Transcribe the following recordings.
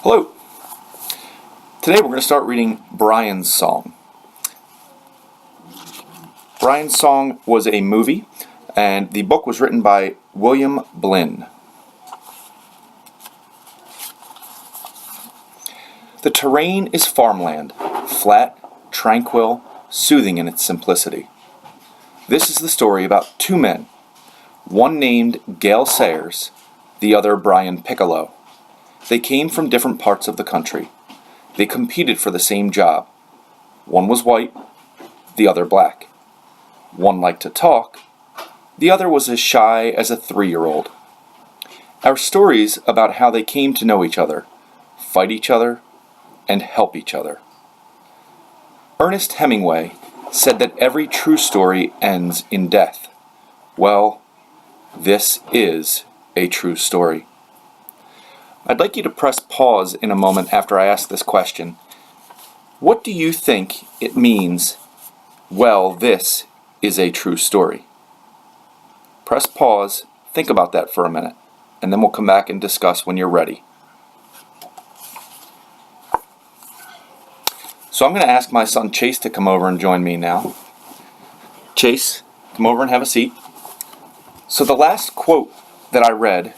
Hello. Today we're going to start reading Brian's Song. Brian's Song was a movie, and the book was written by William Blinn. The terrain is farmland, flat, tranquil, soothing in its simplicity. This is the story about two men, one named Gale Sayers, the other Brian Piccolo. They came from different parts of the country. They competed for the same job. One was white, the other black. One liked to talk, the other was as shy as a 3-year-old. Our stories about how they came to know each other, fight each other, and help each other. Ernest Hemingway said that every true story ends in death. Well, this is a true story. I'd like you to press pause in a moment after I ask this question. What do you think it means, well, this is a true story? Press pause, think about that for a minute, and then we'll come back and discuss when you're ready. So I'm going to ask my son Chase to come over and join me now. Chase, come over and have a seat. So the last quote that I read,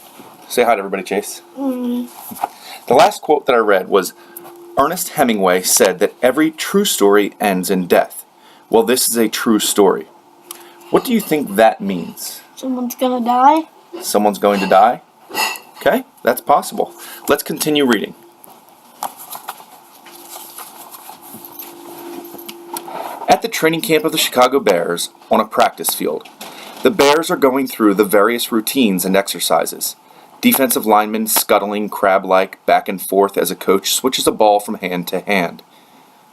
say hi to everybody, Chase. The last quote that I read was, Ernest Hemingway said that every true story ends in death. Well, this is a true story. What do you think that means? Someone's gonna die? Someone's going to die? Okay, that's possible. Let's continue reading. At the training camp of the Chicago Bears, on a practice field, the Bears are going through the various routines and exercises. Defensive linemen scuttling crab-like back and forth as a coach switches a ball from hand to hand.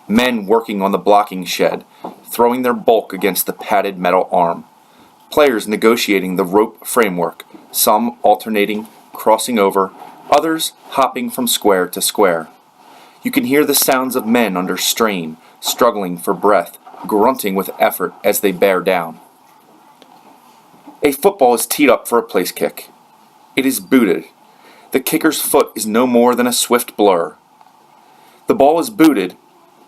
Men working on the blocking shed, throwing their bulk against the padded metal arm. Players negotiating the rope framework, some alternating, crossing over, others hopping from square to square. You can hear the sounds of men under strain, struggling for breath, grunting with effort as they bear down. A football is teed up for a place kick. It is booted. The kicker's foot is no more than a swift blur. The ball is booted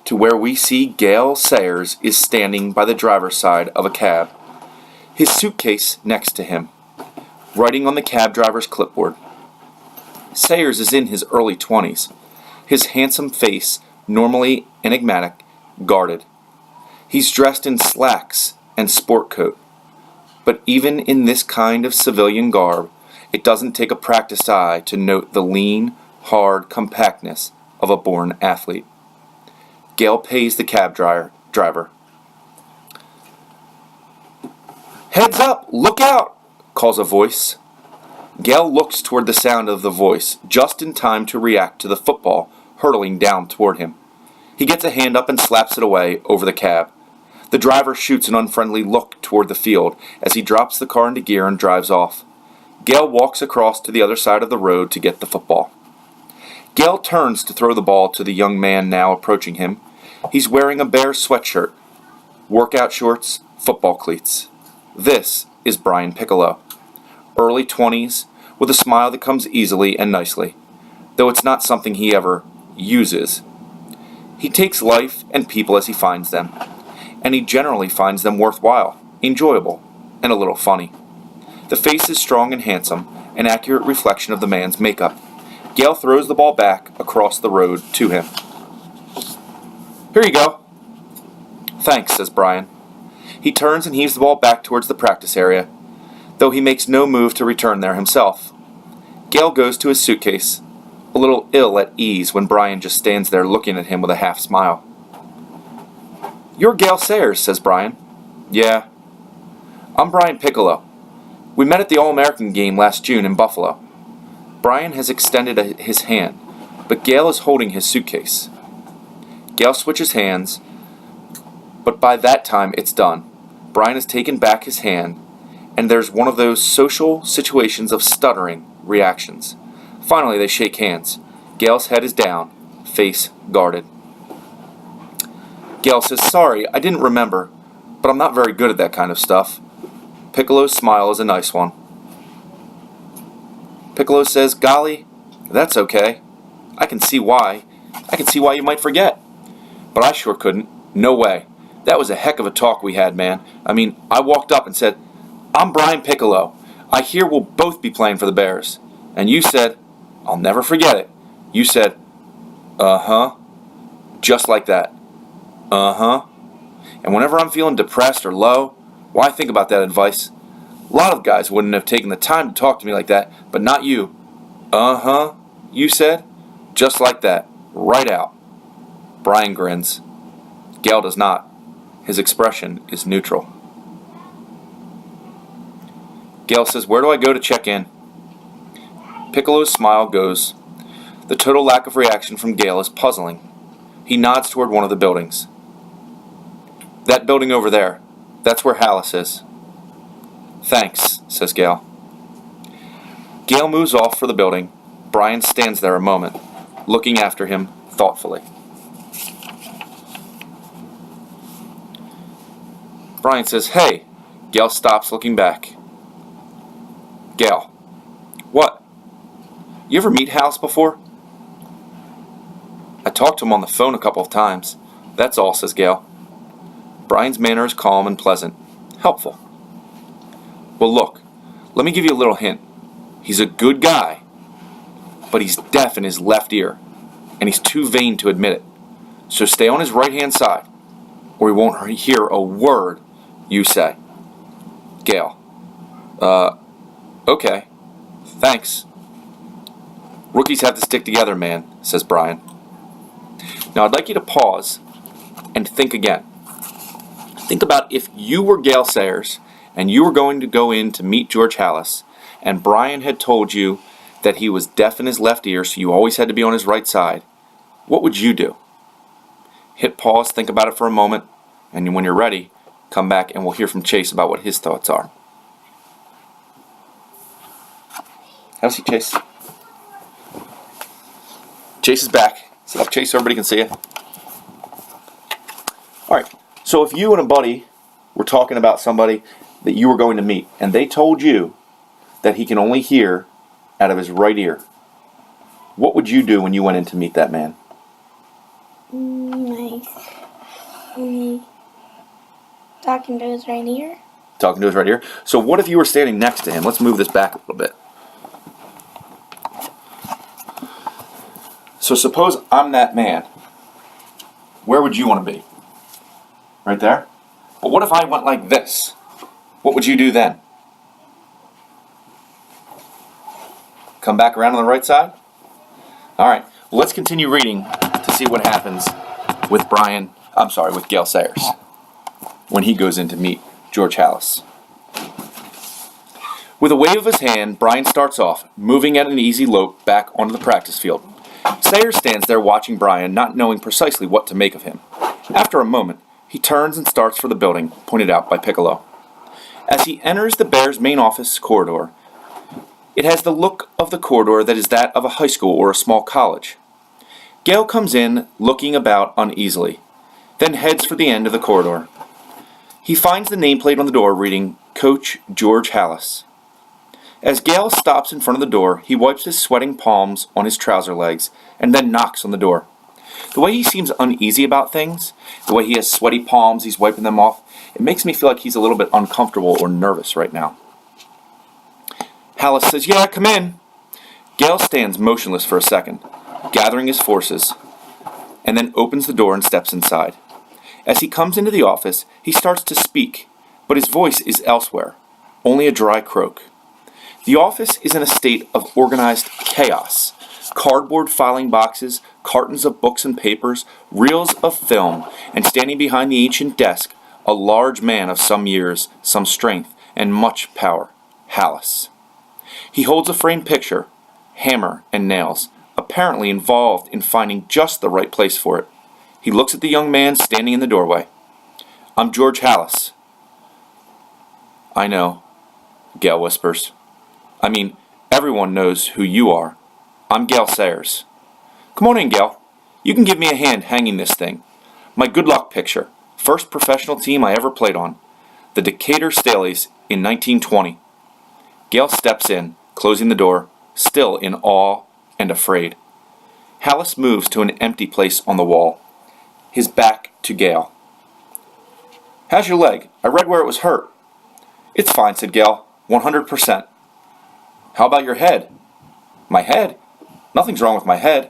to where we see Gale Sayers is standing by the driver's side of a cab, his suitcase next to him, writing on the cab driver's clipboard. Sayers is in his early 20s, his handsome face, normally enigmatic, guarded. He's dressed in slacks and sport coat, but even in this kind of civilian garb, it doesn't take a practiced eye to note the lean, hard compactness of a born athlete. Gale pays the cab driver. "Heads up! Look out!" calls a voice. Gale looks toward the sound of the voice, just in time to react to the football hurtling down toward him. He gets a hand up and slaps it away over the cab. The driver shoots an unfriendly look toward the field as he drops the car into gear and drives off. Gale walks across to the other side of the road to get the football. Gale turns to throw the ball to the young man now approaching him. He's wearing a Bears sweatshirt, workout shorts, football cleats. This is Brian Piccolo. Early 20s, with a smile that comes easily and nicely, though it's not something he ever uses. He takes life and people as he finds them, and he generally finds them worthwhile, enjoyable, and a little funny. The face is strong and handsome, an accurate reflection of the man's makeup. Gale throws the ball back across the road to him. "Here you go." "Thanks," says Brian. He turns and heaves the ball back towards the practice area, though he makes no move to return there himself. Gale goes to his suitcase, a little ill at ease when Brian just stands there looking at him with a half smile. "You're Gale Sayers," says Brian. "Yeah." "I'm Brian Piccolo. We met at the All-American game last June in Buffalo." Brian has extended his hand, but Gale is holding his suitcase. Gale switches hands, but by that time it's done. Brian has taken back his hand, and there's one of those social situations of stuttering reactions. Finally, they shake hands. Gale's head is down, face guarded. Gale says, "Sorry, I didn't remember, but I'm not very good at that kind of stuff." Piccolo's smile is a nice one. Piccolo says, "Golly, that's okay. I can see why. I can see why you might forget. But I sure couldn't. No way. That was a heck of a talk we had, man. I mean, I walked up and said, I'm Brian Piccolo. I hear we'll both be playing for the Bears. And you said, I'll never forget it. You said, uh-huh. Just like that. Uh-huh. And whenever I'm feeling depressed or low, well, I think about that advice. A lot of guys wouldn't have taken the time to talk to me like that, but not you. Uh-huh, you said. Just like that. Right out. Brian grins. Gale does not. His expression is neutral. Gale says, where do I go to check in? Piccolo's smile goes. The total lack of reaction from Gale is puzzling. He nods toward one of the buildings. That building over there. That's where Halas is. Thanks, says Gale. Gale moves off for the building. Brian stands there a moment, looking after him thoughtfully. Brian says, hey. Gale stops, looking back. Gale. What? You ever meet Halas before? I talked to him on the phone a couple of times. That's all, says Gale. Brian's manner is calm and pleasant. Helpful. Well, look. Let me give you a little hint. He's a good guy, but he's deaf in his left ear, and he's too vain to admit it. So stay on his right-hand side, or he won't hear a word you say. Gale. Okay. Thanks. Rookies have to stick together, man, says Brian. Now I'd like you to pause and think again. Think about if you were Gale Sayers and you were going to go in to meet George Halas, and Brian had told you that he was deaf in his left ear, so you always had to be on his right side. What would you do? Hit pause, think about it for a moment, and when you're ready, come back and we'll hear from Chase about what his thoughts are. Have a seat, Chase. Chase is back. Sit up, Chase, so everybody can see you. Alright, so if you and a buddy were talking about somebody that you were going to meet, and they told you that he can only hear out of his right ear, what would you do when you went in to meet that man? Talking to his right ear. Talking to his right ear? So what if you were standing next to him? Let's move this back a little bit. So suppose I'm that man. Where would you want to be? Right there? But what if I went like this? What would you do then? Come back around on the right side? Alright, well, let's continue reading to see what happens with with Gale Sayers when he goes in to meet George Halas. With a wave of his hand, Brian starts off, moving at an easy lope back onto the practice field. Sayers stands there watching Brian, not knowing precisely what to make of him. After a moment, he turns and starts for the building, pointed out by Piccolo. As he enters the Bears' main office corridor, it has the look of the corridor that is that of a high school or a small college. Gale comes in, looking about uneasily, then heads for the end of the corridor. He finds the nameplate on the door reading, Coach George Halas. As Gale stops in front of the door, he wipes his sweating palms on his trouser legs and then knocks on the door. The way he seems uneasy about things, the way he has sweaty palms, he's wiping them off, it makes me feel like he's a little bit uncomfortable or nervous right now. Halas says, yeah, come in. Gale stands motionless for a second, gathering his forces, and then opens the door and steps inside. As he comes into the office, he starts to speak, but his voice is elsewhere, only a dry croak. The office is in a state of organized chaos. Cardboard filing boxes, cartons of books and papers, reels of film, and standing behind the ancient desk, a large man of some years, some strength, and much power, Halas. He holds a framed picture, hammer and nails, apparently involved in finding just the right place for it. He looks at the young man standing in the doorway. I'm George Halas. I know, Gale whispers. I mean, everyone knows who you are. I'm Gale Sayers. Come on in, Gale. You can give me a hand hanging this thing. My good luck picture. First professional team I ever played on. The Decatur Staleys in 1920. Gale steps in, closing the door, still in awe and afraid. Hallis moves to an empty place on the wall, his back to Gale. "How's your leg? I read where it was hurt." "It's fine," said Gale. 100%. "How about your head?" "My head? Nothing's wrong with my head."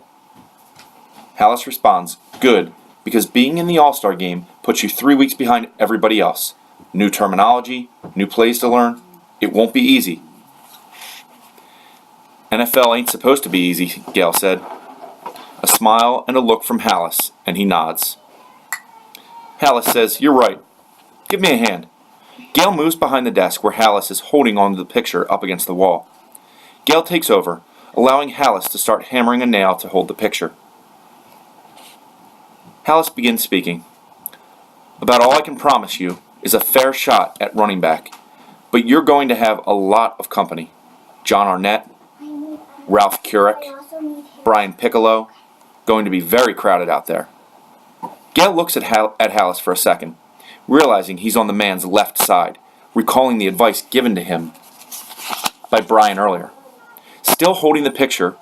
Hallis responds, "Good, because being in the All-Star game puts you 3 weeks behind everybody else. New terminology, new plays to learn. It won't be easy." "NFL ain't supposed to be easy," Gale said. A smile and a look from Hallis, and he nods. Hallis says, "You're right. Give me a hand." Gale moves behind the desk where Hallis is holding onto the picture up against the wall. Gale takes over, allowing Hallis to start hammering a nail to hold the picture. Hallis begins speaking. "About all I can promise you is a fair shot at running back, but you're going to have a lot of company. John Arnett, Ralph Kurek, Brian Piccolo, going to be very crowded out there." Gale looks at Hallis for a second, realizing he's on the man's left side, recalling the advice given to him by Brian earlier. Still holding the picture,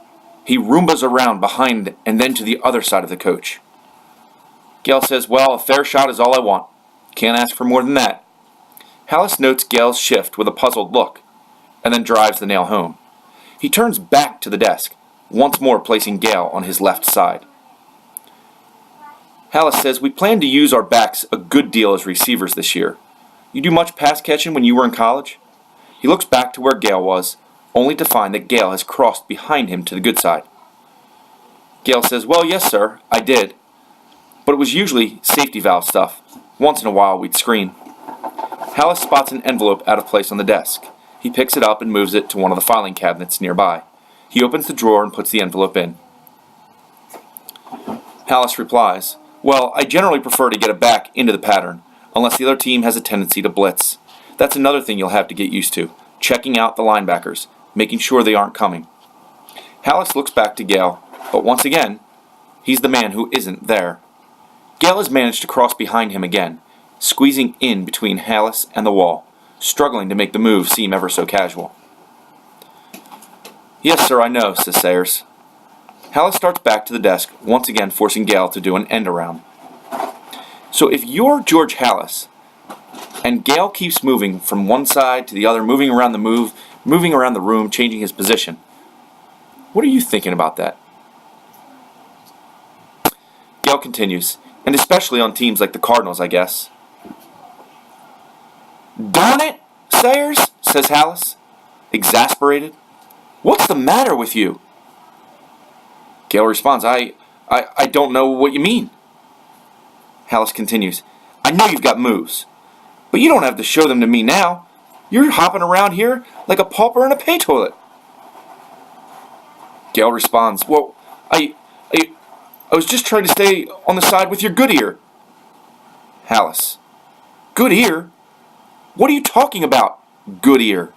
he Roombas around behind and then to the other side of the coach. Gale says, "Well, a fair shot is all I want. Can't ask for more than that." Hallis notes Gale's shift with a puzzled look, and then drives the nail home. He turns back to the desk, once more placing Gale on his left side. Hallis says, "We plan to use our backs a good deal as receivers this year. You do much pass catching when you were in college?" He looks back to where Gale was, only to find that Gale has crossed behind him to the good side. Gale says, "Well, yes, sir, I did. But it was usually safety valve stuff. Once in a while we'd screen." Hallis spots an envelope out of place on the desk. He picks it up and moves it to one of the filing cabinets nearby. He opens the drawer and puts the envelope in. Hallis replies, "Well, I generally prefer to get it back into the pattern, unless the other team has a tendency to blitz. That's another thing you'll have to get used to, checking out the linebackers, making sure they aren't coming." Hallis looks back to Gale, but once again, he's the man who isn't there. Gale has managed to cross behind him again, squeezing in between Hallis and the wall, struggling to make the move seem ever so casual. "Yes, sir, I know," says Sayers. Hallis starts back to the desk, once again forcing Gale to do an end around. "So if you're George Hallis, and Gale keeps moving from one side to the other, moving around the room, changing his position, what are you thinking about that?" Gale continues, "And especially on teams like the Cardinals, I guess." "Darn it, Sayers," says Hallis, exasperated. "What's the matter with you?" Gale responds, I don't know what you mean." Hallis continues, "I know you've got moves, but you don't have to show them to me now. You're hopping around here like a pauper in a pay toilet." Gale responds, "Well, I was just trying to stay on the side with your good ear." Hallis, "Good ear? What are you talking about, good ear?"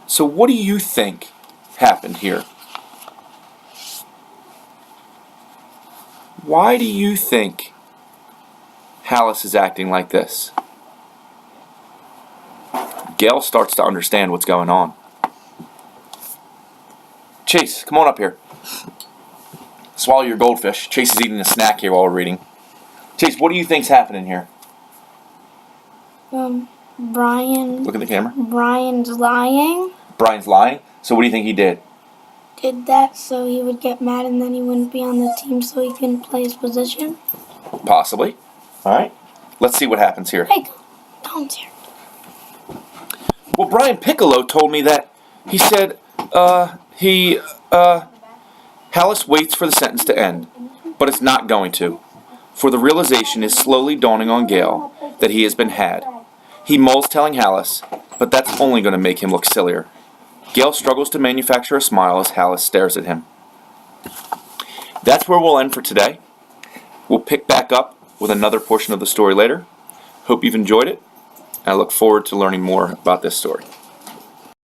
So what do you think happened here? Why do you think Hallis is acting like this? Gale starts to understand what's going on. "Chase, come on up here. Swallow your goldfish." Chase is eating a snack here while we're reading. "Chase, what do you think's happening here?" Brian. Look at the camera. Brian's lying. Brian's lying? So what do you think he did? Did that so he would get mad and then he wouldn't be on the team so he couldn't play his position. Possibly. Alright. Let's see what happens here. Hey, come here. Well, Brian Piccolo told me that he said, Hallis waits for the sentence to end, but it's not going to, for the realization is slowly dawning on Gale that he has been had. He mulls telling Hallis, but that's only going to make him look sillier. Gale struggles to manufacture a smile as Hallis stares at him. That's where we'll end for today. We'll pick back up with another portion of the story later. Hope you've enjoyed it. I look forward to learning more about this story.